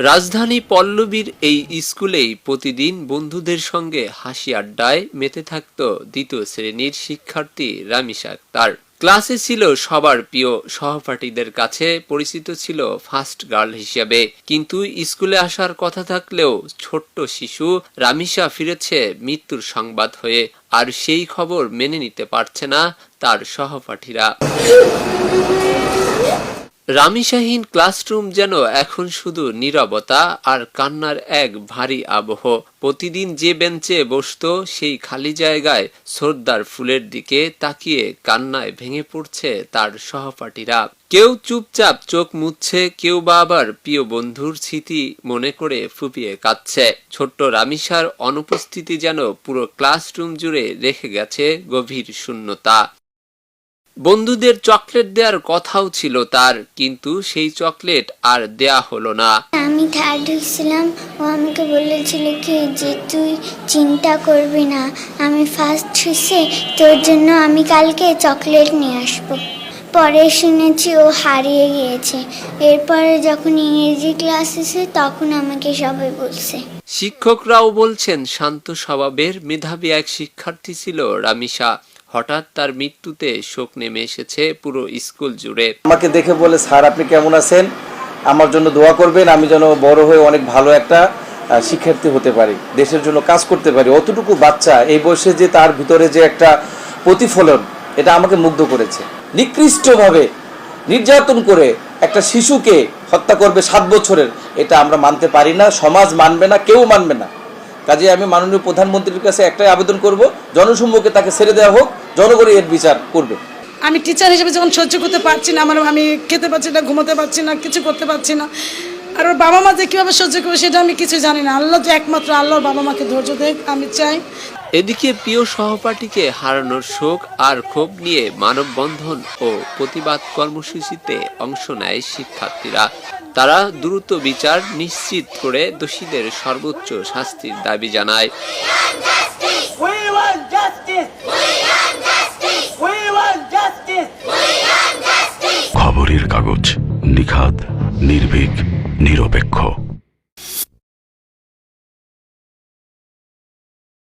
রাজধানী পল্লবীর এই স্কুলেই প্রতিদিন বন্ধুদের সঙ্গে হাসি আড্ডায় মেতে থাকত দ্বিতীয় শ্রেণীর শিক্ষার্থী রামিসা আক্তার। ক্লাসে ছিল সবার প্রিয়, সহপাঠীদের কাছে পরিচিত ছিল ফার্স্ট গার্ল হিসেবে। কিন্তু স্কুলে আসার কথা থাকলেও ছোট্ট শিশু রামিসা ফিরেছে মৃত্যুর সংবাদ হয়ে, আর সেই খবর মেনে নিতে পারছে না তার সহপাঠীরা। রামিসাহীন ক্লাসরুম যেন এখন শুধু নীরবতা আর কান্নার এক ভারী আবহ। প্রতিদিন যে বেঞ্চে বসতো সেই খালি জায়গায় শ্রদ্ধার ফুলের দিকে তাকিয়ে কান্নায় ভেঙে পড়ছে তার সহপাঠীরা। কেউ চুপচাপ চোখ মুছছে, কেউ বা আবার প্রিয় বন্ধুর স্মৃতি মনে করে ফুপিয়ে কাঁদছে। ছোট্ট রামিসার অনুপস্থিতি যেন পুরো ক্লাসরুম জুড়ে রেখে গেছে গভীর শূন্যতা। বন্ধুদের চকলেট দেওয়ার কথাও ছিল তার, কিন্তু সেই চকলেট আর দেয়া হলো না। আমি থার্ড হয়েছিলাম, ও আমাকে বলেছিল কি যে তুই চিন্তা করবি না, আমি ফার্স্ট হয়েছে, তোর জন্য আমি কালকে চকলেট নিয়ে আসবো। পরে শুনেছি ও হারিয়ে গিয়েছে। এরপরে যখন ইংরেজি ক্লাস এসে তখন আমাকে সবাই বলছে। শিক্ষকরাও বলছেন শান্ত স্বভাবের মেধাবী এক শিক্ষার্থী ছিল রামিসা। হঠাৎ তার মৃত্যুতে শোক নেমে এসেছে পুরো স্কুল জুড়ে। আমাকে দেখে বলে, স্যার আপনি কেমন আছেন, আমার জন্য দোয়া করবেন, আমি যেন বড় হয়ে অনেক ভালো একটা শিক্ষার্থী হতে পারি, দেশের জন্য কাজ করতে পারি। অতটুকু বাচ্চা এই বয়সে যে তার ভিতরে যে একটা প্রতিফলন, এটা আমাকে মুগ্ধ করেছে। নিকৃষ্টভাবে নির্যাতন করে একটা শিশুকে হত্যা করবে 7 বছরের, এটা আমরা মানতে পারি না, সমাজ মানবে না, কেউ মানবে না। কাজে আমি মাননীয় প্রধানমন্ত্রীর কাছে একটাই আবেদন করব, জনসম্মুখে তাকে ছেড়ে দেওয়া হোক, জনগণ এর বিচার করবে। আমি টিচার হিসেবে যখন সহ্য করতে পারছি না, আমি খেতে পারছি না, ঘুমোতে পারছি না, কিছু করতে পারছি না, আর ওর বাবা মা যে কীভাবে সহ্য করবে সেটা আমি কিছু জানি না। আল্লাহ যে একমাত্র আল্লাহর বাবা মাকে ধৈর্য দেয়, আমি চাই। এদিকে প্রিয় সহপাঠীকে হারানোর শোক আর ক্ষোভ নিয়ে মানববন্ধন ও প্রতিবাদ কর্মসূচিতে অংশ নেয় শিক্ষার্থীরা। তারা দ্রুত বিচার নিশ্চিত করে দোষীদের সর্বোচ্চ শাস্তির দাবি জানায়। খবরের কাগজ, নিখাত, নির্ভীক, নিরপেক্ষ।